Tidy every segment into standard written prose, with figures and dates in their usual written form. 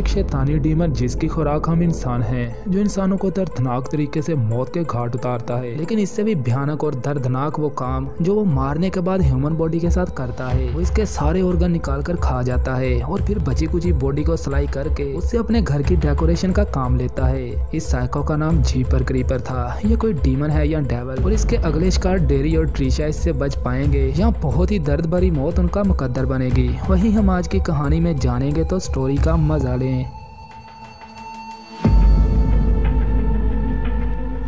एक शैतानी डीमन जिसकी खुराक हम इंसान हैं, जो इंसानों को दर्दनाक तरीके से मौत के घाट उतारता है। लेकिन इससे भी भयानक और दर्दनाक वो काम जो वो मारने के बाद ह्यूमन बॉडी के साथ करता है। वो इसके सारे ऑर्गन निकाल कर खा जाता है और फिर बची कुची बॉडी को सिलाई करके उससे अपने घर की डेकोरेशन का काम लेता है। इस साइको का नाम जीपर क्रीपर था। ये कोई डीमन है या डेविल, और इसके अगले शिकार डेरी और ट्रिशा इससे बच पाएंगे या बहुत ही दर्द भरी मौत उनका मुकद्दर बनेगी। वही हम आज की कहानी में जानेंगे, तो स्टोरी का मजा लें।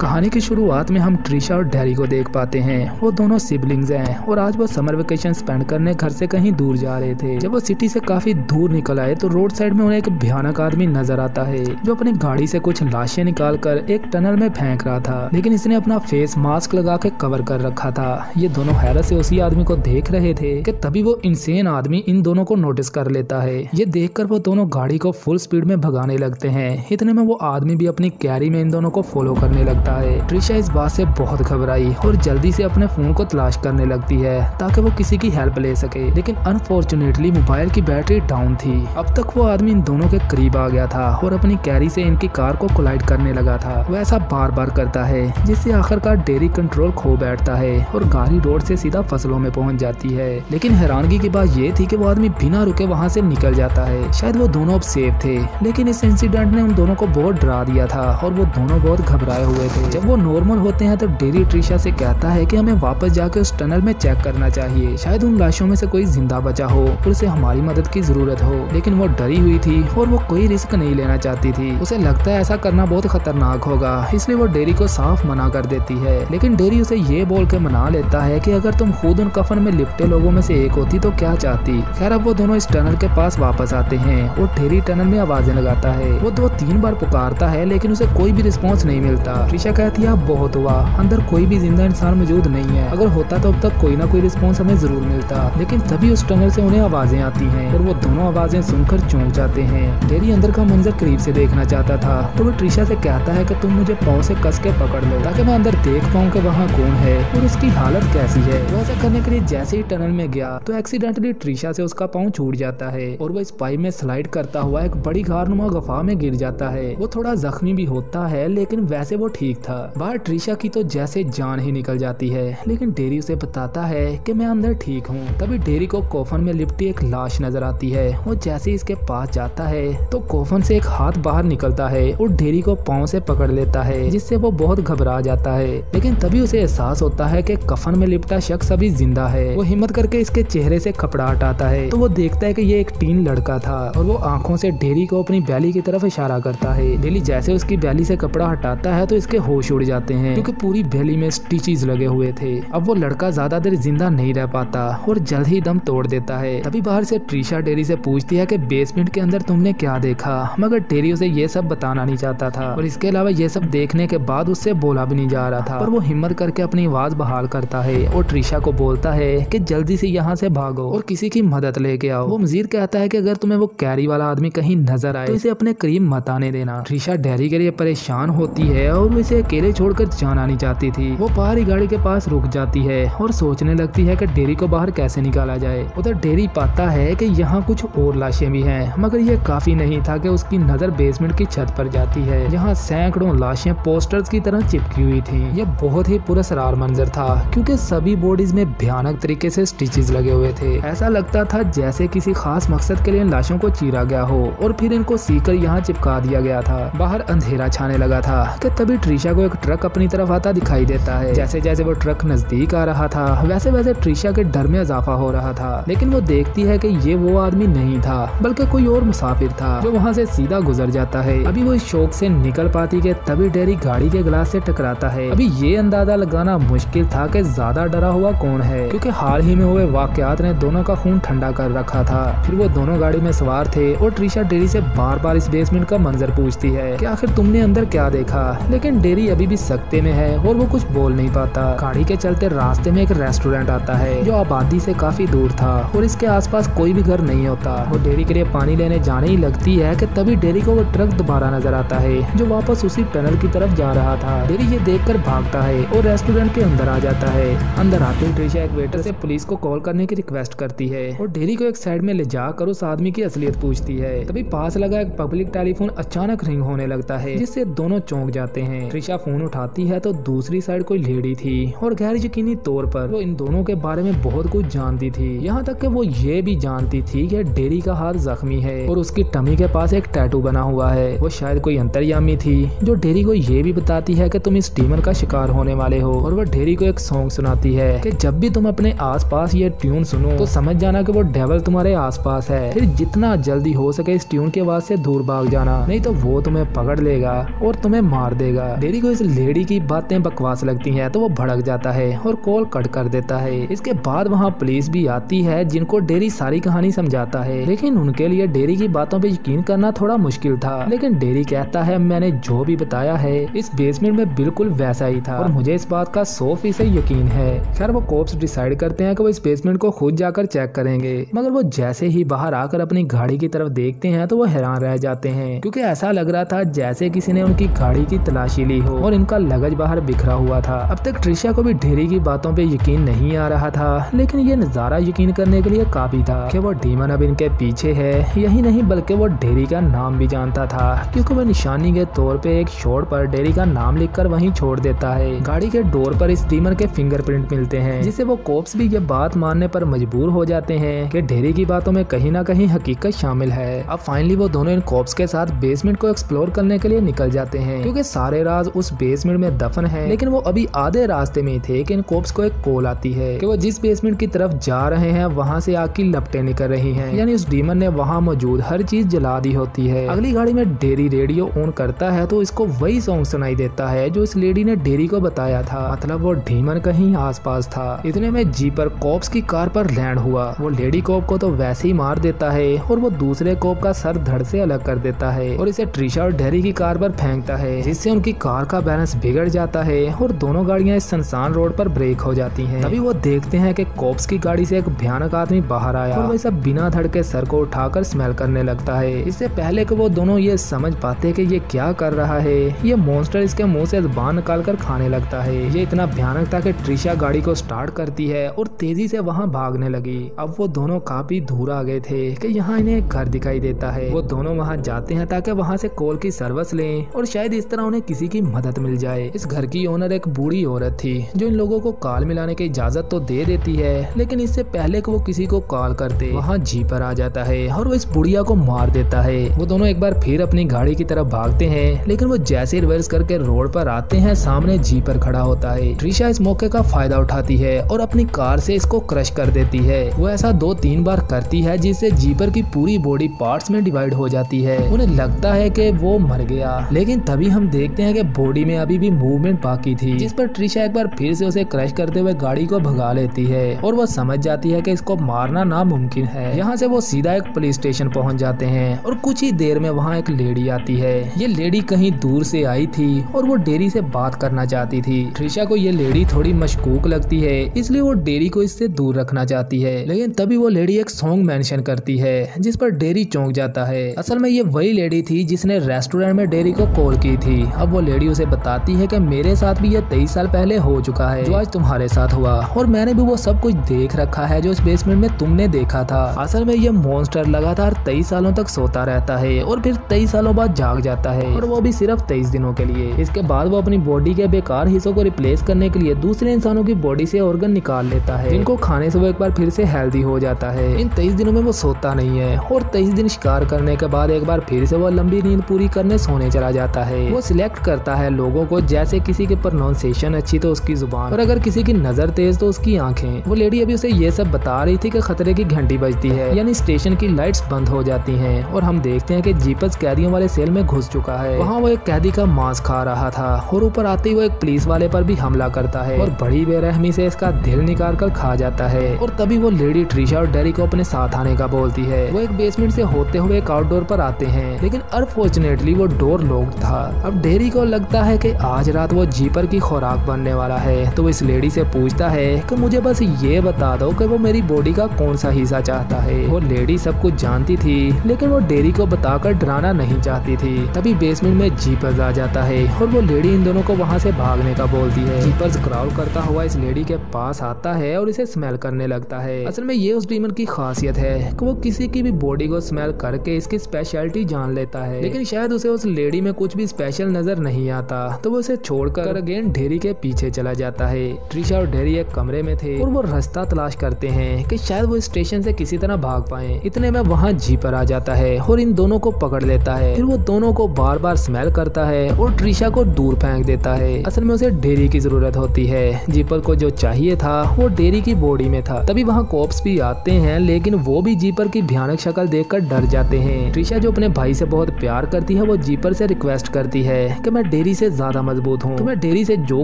कहानी की शुरुआत में हम ट्रिशा और डेरी को देख पाते हैं। वो दोनों सिबलिंग्स हैं और आज वो समर वेकेशन स्पेंड करने घर से कहीं दूर जा रहे थे। जब वो सिटी से काफी दूर निकल आए तो रोड साइड में उन्हें एक भयानक आदमी नजर आता है जो अपनी गाड़ी से कुछ लाशें निकाल कर एक टनल में फेंक रहा था, लेकिन इसने अपना फेस मास्क लगा के कवर कर रखा था। ये दोनों हैरत से उसी आदमी को देख रहे थे कि तभी वो इंसेन आदमी इन दोनों को नोटिस कर लेता है। ये देखकर वो दोनों गाड़ी को फुल स्पीड में भगाने लगते हैं। इतने में वो आदमी भी अपनी कैरी में इन दोनों को फॉलो करने लगता है। ट्रिशा इस बात से बहुत घबराई और जल्दी से अपने फोन को तलाश करने लगती है ताकि वो किसी की हेल्प ले सके, लेकिन अनफॉर्चुनेटली मोबाइल की बैटरी डाउन थी। अब तक वो आदमी इन दोनों के करीब आ गया था और अपनी कैरी से इनकी कार को कोलाइड करने लगा था। वो ऐसा बार बार करता है जिससे आखिरकार डेरी कंट्रोल खो बैठता है और गाड़ी रोड से सीधा फसलों में पहुंच जाती है। लेकिन हैरानगी की बात ये थी कि वो आदमी बिना रुके वहाँ से निकल जाता है। शायद वो दोनों अब सेफ थे, लेकिन इस इंसिडेंट ने उन दोनों को बहुत डरा दिया था और वो दोनों बहुत घबराए हुए थे। जब वो नॉर्मल होते हैं तो डेरी ट्रिशा से कहता है कि हमें वापस जाके उस टनल में चेक करना चाहिए, शायद उन लाशों में से कोई जिंदा बचा हो और उसे हमारी मदद की जरूरत हो। लेकिन वो डरी हुई थी और वो कोई रिस्क नहीं लेना चाहती थी। उसे लगता है ऐसा करना बहुत खतरनाक होगा, इसलिए वो डेरी को साफ मना कर देती है। लेकिन डेरी उसे ये बोल के मना लेता है कि अगर तुम खुद उन कफन में लिपटे लोगों में से एक होती तो क्या चाहती। खैर अब वो दोनों इस टनल के पास वापस आते हैं और डेरी टनल में आवाजें लगाता है। वो 2-3 बार पुकारता है लेकिन उसे कोई भी रिस्पॉन्स नहीं मिलता। ट्रिशा कहती है बहुत हुआ, अंदर कोई भी जिंदा इंसान मौजूद नहीं है, अगर होता तो अब तक कोई ना कोई रिस्पॉन्स हमें जरूर मिलता। लेकिन तभी उस टनल से उन्हें आवाजें आती हैं और वो दोनों आवाजें सुनकर चौंक जाते हैं। डेरी अंदर का मंजर करीब से देखना चाहता था तो वो ट्रिशा से कहता है कि तुम मुझे पाँव से कस के पकड़ लो ताकि मैं अंदर देख पाऊँ कि वहाँ कौन है और उसकी हालत कैसी है। वो ऐसा करने के लिए जैसे ही टनल में गया तो एक्सीडेंटली ट्रिशा से उसका पाँव छूट जाता है और वो इस पाइप में स्लाइड करता हुआ एक बड़ी खारनुमा गुफा में गिर जाता है। वो थोड़ा जख्मी भी होता है लेकिन वैसे वो ठीक था। बाहर ट्रिशा की तो जैसे जान ही निकल जाती है, लेकिन डेरी उसे बताता है कि मैं अंदर ठीक हूँ। तभी डेरी को कोफन में लिपटी एक लाश नजर आती है। वो जैसे इसके पास जाता है तो कोफन से एक हाथ बाहर निकलता है और डेरी को पाँव से पकड़ लेता है, जिससे वो बहुत घबरा जाता है। लेकिन तभी उसे एहसास होता है कि कफन में लिपटा शख्स अभी जिंदा है। वो हिम्मत करके इसके चेहरे से कपड़ा हटाता है तो वो देखता है कि ये एक टीन लड़का था और वो आंखों से डेरी को अपनी बैली की तरफ इशारा करता है। डेरी जैसे उसकी बैली से कपड़ा हटाता है तो इसके होश उड़ जाते हैं क्योंकि पूरी बैली में स्टिचेस लगे हुए थे। अब वो लड़का ज्यादा देर जिंदा नहीं रह पाता और जल्द ही दम तोड़ देता है। तभी बाहर से ट्रिशा डेरी से पूछती है कि बेसमेंट के अंदर तुमने क्या देखा, मगर डेरी उसे ये सब बताना नहीं चाहता था और इसके अलावा ये सब देखने के बाद उससे बोला भी नहीं जा रहा था। पर वो हिम्मत करके अपनी आवाज बहाल करता है और ट्रिशा को बोलता है कि जल्दी से यहाँ से भागो और किसी की मदद लेके आओ। वो मजीद कहता है कि अगर तुम्हें वो कैरी वाला आदमी कहीं नजर आए तो इसे अपने करीब मत आने देना। ट्रिशा डेरी के लिए परेशान होती है और वो इसे अकेले छोड़कर जाना नहीं चाहती थी। वो बाहर गाड़ी के पास रुक जाती है और सोचने लगती है कि डेरी को बाहर कैसे निकाला जाए। उधर डेरी पाता है कि यहाँ कुछ और लाशें भी हैं, मगर ये काफी नहीं था कि उसकी नजर बेसमेंट की छत पर जाती है जहाँ सैकड़ों लाशें पोस्टर्स की तरह चिपकी हुई थी। यह बहुत ही पुरस्कार मंजर था क्योंकि सभी बॉडीज में भयानक तरीके से स्टिचेस लगे हुए थे। ऐसा लगता था जैसे किसी खास मकसद के लिए इन लाशों को चीरा गया हो और फिर इनको सीकर यहाँ चिपका दिया गया था। बाहर अंधेरा छाने लगा था कि तभी ट्रिशा को एक ट्रक अपनी तरफ आता दिखाई देता है। जैसे जैसे वो ट्रक नजदीक आ रहा था वैसे वैसे ट्रिशा के डर में इजाफा हो रहा था, लेकिन वो देखती है कि ये वो आदमी नहीं था बल्कि कोई और मुसाफिर था जो वहाँ से सीधा गुजर जाता है। अभी वो इस शौक से निकल पाती कि तभी डेरी गाड़ी के ग्लास से टकराता है। अभी ये अंदाजा लगाना मुश्किल था कि ज्यादा डरा हुआ कौन है, क्योंकि हाल ही में हुए वाकयात ने दोनों का खून ठंडा कर रखा था। फिर वो दोनों गाड़ी में सवार थे और ट्रिशा डेरी से बार बार इस बेसमेंट का मंजर पूछती है कि आखिर तुमने अंदर क्या देखा, लेकिन डेरी डेरी अभी भी सख्ते में है और वो कुछ बोल नहीं पाता। गाड़ी के चलते रास्ते में एक रेस्टोरेंट आता है जो आबादी से काफी दूर था और इसके आसपास कोई भी घर नहीं होता। वो डेरी के लिए पानी लेने जाने ही लगती है कि तभी डेरी को वो ट्रक दोबारा नजर आता है जो वापस उसी टनल की तरफ जा रहा था। डेरी ये देखकर भागता है और रेस्टोरेंट के अंदर आ जाता है। अंदर आते ही ट्रिशा एक वेटर से पुलिस को कॉल करने की रिक्वेस्ट करती है और डेरी को एक साइड में ले जाकर उस आदमी की असलियत पूछती है। तभी पास लगा एक पब्लिक टेलीफोन अचानक रिंग होने लगता है जिससे दोनों चौंक जाते हैं। ट्रिशा फोन उठाती है तो दूसरी साइड कोई लेडी थी और गैर यकीनी तौर पर वो इन दोनों के बारे में बहुत कुछ जानती थी। यहाँ तक कि वो ये भी जानती थी कि डेरी का हाथ जख्मी है और उसकी टमी के पास एक टैटू बना हुआ है। वो शायद कोई अंतर्यामी थी जो डेरी को ये भी बताती है कि तुम इस डीमन का शिकार होने वाले हो। और वो डेरी को एक सॉन्ग सुनाती है कि जब भी तुम अपने आसपास ये ट्यून सुनो तो समझ जाना कि वो डेविल तुम्हारे आसपास है। फिर जितना जल्दी हो सके इस ट्यून की आवाज से दूर भाग जाना, नहीं तो वो तुम्हें पकड़ लेगा और तुम्हें मार देगा। डेरी को इस लेडी की बातें बकवास लगती हैं तो वो भड़क जाता है और कॉल कट कर देता है। इसके बाद वहाँ पुलिस भी आती है जिनको डेरी सारी कहानी समझाता है, लेकिन उनके लिए डेरी की बातों पे यकीन करना थोड़ा मुश्किल था। लेकिन डेरी कहता है मैंने जो भी बताया है इस बेसमेंट में बिल्कुल वैसा ही था और मुझे इस बात का 100% यकीन है। खैर वो कोप्स डिसाइड करते हैं कि वो इस बेसमेंट को खुद जाकर चेक करेंगे, मगर वो जैसे ही बाहर आकर अपनी गाड़ी की तरफ देखते हैं तो वो हैरान रह जाते हैं क्योंकि ऐसा लग रहा था जैसे किसी ने उनकी गाड़ी की तलाशी ली हो और इनका लगेज बाहर बिखरा हुआ था। अब तक ट्रिशा को भी डेरी की बातों पे यकीन नहीं आ रहा था, लेकिन ये नजारा यकीन करने के लिए काफी था कि वो डीमन अब इनके पीछे है। यही नहीं बल्कि वो डेरी का नाम भी जानता था क्योंकि वो निशानी के तौर पे एक शॉट पर डेरी का नाम लिखकर वहीं छोड़ देता है। गाड़ी के डोर पर इस डीमन के फिंगरप्रिंट मिलते हैं जिससे वो कोप्स भी ये बात मानने पर मजबूर हो जाते हैं कि डेरी की बातों में कहीं ना कहीं हकीकत शामिल है। अब फाइनली वो दोनों इन कोप्स के साथ बेसमेंट को एक्सप्लोर करने के लिए निकल जाते हैं क्योंकि सारे राज उस बेसमेंट में दफन है। लेकिन वो अभी आधे रास्ते में थे कि इन कोप्स को एक कॉल आती है कि वो जिस बेसमेंट की तरफ जा रहे हैं वहाँ से आग की लपटें निकल रही हैं, यानी उस डीमन ने वहाँ मौजूद हर चीज जला दी होती है। अगली गाड़ी में डेरी रेडियो ऑन करता है तो इसको वही सॉन्ग सुनाई देता है जो इस लेडी ने डेरी को बताया था, मतलब वो डीमन कहीं आसपास था। इतने में जीपर कोप्स की कार पर लैंड हुआ। वो लेडी कोप को तो वैसे ही मार देता है और वो दूसरे कोप का सर धड़ से अलग कर देता है और इसे ट्रिशा और डेरी की कार पर फेंकता है जिससे उनकी कार का बैलेंस बिगड़ जाता है और दोनों गाड़ियां इस सुनसान रोड पर ब्रेक हो जाती हैं। तभी वो देखते हैं कि कोप्स की गाड़ी से एक भयानक आदमी बाहर आया और वह सब बिना धड़के सर को उठाकर स्मेल करने लगता है। इससे पहले कि वो दोनों ये समझ पाते कि ये क्या कर रहा है, ये मॉन्स्टर इसके मुंह से जुबान निकाल कर खाने लगता है। ये इतना भयानक था कि ट्रिशा गाड़ी को स्टार्ट करती है और तेजी से वहाँ भागने लगी। अब वो दोनों काफी दूर आ गए थे कि यहाँ इन्हें एक घर दिखाई देता है। वो दोनों वहाँ जाते हैं ताकि वहाँ से कॉल की सर्विस लें और शायद इस तरह उन्हें किसी की मदद मिल जाए। इस घर की ओनर एक बूढ़ी औरत थी जो इन लोगों को कॉल मिलाने की इजाजत तो दे देती है, लेकिन इससे पहले कि वो किसी को कॉल करते वहाँ जीपर आ जाता है और वो इस बुढ़िया को मार देता है। वो दोनों एक बार फिर अपनी गाड़ी की तरफ भागते हैं, लेकिन वो जैसे रिवर्स करके रोड पर आते हैं सामने जीपर खड़ा होता है। ट्रिशा इस मौके का फायदा उठाती है और अपनी कार से इसको क्रश कर देती है। वो ऐसा 2-3 बार करती है जिससे जीपर की पूरी बॉडी पार्ट्स में डिवाइड हो जाती है। उन्हें लगता है कि वो मर गया, लेकिन तभी हम देखते हैं कि बॉडी में अभी भी मूवमेंट बाकी थी, जिस पर ट्रिशा एक बार फिर से उसे क्रश करते हुए गाड़ी को भगा लेती है और वो समझ जाती है कि इसको मारना नामुमकिन है। यहाँ से वो सीधा एक पुलिस स्टेशन पहुँच जाते हैं और कुछ ही देर में वहाँ एक लेडी आती है। ये लेडी कहीं दूर से आई थी और वो डेरी से बात करना चाहती थी। ट्रिशा को ये लेडी थोड़ी मशकूक लगती है, इसलिए वो डेरी को इससे दूर रखना चाहती है। लेकिन तभी वो लेडी एक सॉन्ग मेंशन करती है जिस पर डेरी चौंक जाता है। असल में ये वही लेडी थी जिसने रेस्टोरेंट में डेरी को कॉल की थी। अब वो लेडी उसे बताती है कि मेरे साथ भी ये 23 साल पहले हो चुका है जो आज तुम्हारे साथ हुआ, और मैंने भी वो सब कुछ देख रखा है जो इस बेसमेंट में तुमने देखा था। असल में ये मॉन्स्टर लगातार 23 सालों तक सोता रहता है और फिर 23 सालों बाद जाग जाता है, और वो भी सिर्फ 23 दिनों के लिए। इसके बाद वो अपनी बॉडी के बेकार हिस्सों को रिप्लेस करने के लिए दूसरे इंसानों की बॉडी से ऑर्गन निकाल लेता है, जिनको खाने से वो एक बार फिर से हेल्दी हो जाता है। इन 23 दिनों में वो सोता नहीं है और 23 दिन शिकार करने के बाद एक बार फिर से वो लंबी नींद पूरी करने सोने चला जाता है। वो सिलेक्ट करता है लोगों को, जैसे किसी की प्रोनाउंसिएशन अच्छी तो उसकी जुबान, और अगर किसी की नजर तेज तो उसकी आंखें। वो लेडी अभी उसे ये सब बता रही थी कि खतरे की घंटी बजती है, यानी स्टेशन की लाइट्स बंद हो जाती हैं, और हम देखते हैं कि जीपस कैदियों वाले सेल में घुस चुका है। वहाँ वो एक कैदी का मांस खा रहा था और ऊपर आते ही वो एक पुलिस वाले पर भी हमला करता है और बड़ी बेरहमी से इसका दिल निकाल कर खा जाता है। और तभी वो लेडी ट्रिशा और डेरी को अपने साथ आने का बोलती है। वो एक बेसमेंट से होते हुए एक आउटडोर पर आते हैं, लेकिन अनफॉर्चुनेटली वो डोर लॉक्ड था। अब डेरी को लगता है कि आज रात वो जीपर की खुराक बनने वाला है। तो वो इस लेडी से पूछता है कि मुझे बस ये बता दो कि वो मेरी बॉडी का कौन सा हिस्सा चाहता है। वो लेडी सब कुछ जानती थी, लेकिन वो डेरी को बताकर डराना नहीं चाहती थी। तभी बेसमेंट में जीपर्स आ जाता है और वो लेडी इन दोनों को वहाँ से भागने का बोलती है। जीपर्स ग्राउल करता हुआ इस लेडी के पास आता है और इसे स्मेल करने लगता है। असल में ये उस डीमन की खासियत है कि वो किसी की भी बॉडी को स्मेल करके इसकी स्पेशलिटी जान लेता है, लेकिन शायद उसे उस लेडी में कुछ भी स्पेशल नजर नहीं आता। तो वो उसे छोड़कर अगेन डेरी के पीछे चला जाता है। ट्रिशा और डेरी एक कमरे में थे और वो रास्ता तलाश करते हैं कि शायद वो स्टेशन से किसी तरह भाग पाए। इतने में वहाँ जीपर आ जाता है और इन दोनों को पकड़ लेता है। फिर वो दोनों को बार बार स्मेल करता है और ट्रिशा को दूर फेंक देता है। असल में उसे डेरी की जरूरत होती है। जीपर को जो चाहिए था वो डेरी की बॉडी में था। तभी वहाँ कोप्स भी आते हैं, लेकिन वो भी जीपर की भयानक शक्ल देखकर डर जाते हैं। ट्रिशा जो अपने भाई से बहुत प्यार करती है, वो जीपर से रिक्वेस्ट करती है कि मैं डेरी से ज्यादा मजबूत हूँ, तुम्हें डेरी से जो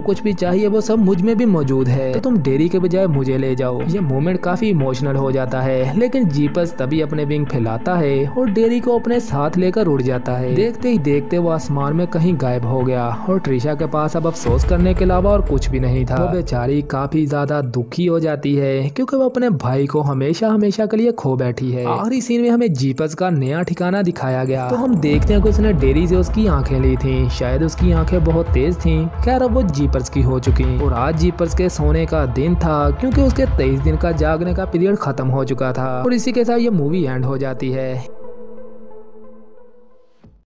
कुछ भी चाहिए वो सब मुझ में भी मौजूद है, तो तुम डेरी के बजाय मुझे ले जाओ। ये मोमेंट काफी इमोशनल हो जाता है, लेकिन जीपर्स तभी अपने विंग फैलाता है और डेरी को अपने साथ लेकर उड़ जाता है। देखते ही देखते वो आसमान में कहीं गायब हो गया और ट्रिशा के पास अब अफसोस करने के अलावा और कुछ भी नहीं था। वो बेचारी काफी ज्यादा दुखी हो जाती है क्योंकि वो अपने भाई को हमेशा हमेशा के लिए खो बैठी है। आखिरी सीन में हमें जीपर्स का नया ठिकाना दिखाया गया, तो हम देखते हैं कि उसने डेरी से उसकी आंखें ली थी। शायद उसकी आंखें बहुत तेज थी। खैर अब वो जीपर्स की हो चुकी और आज जीपर्स के सोने का दिन था क्योंकि उसके 23 दिन का जागने का पीरियड खत्म हो चुका था। और इसी के साथ ये मूवी एंड हो जाती है।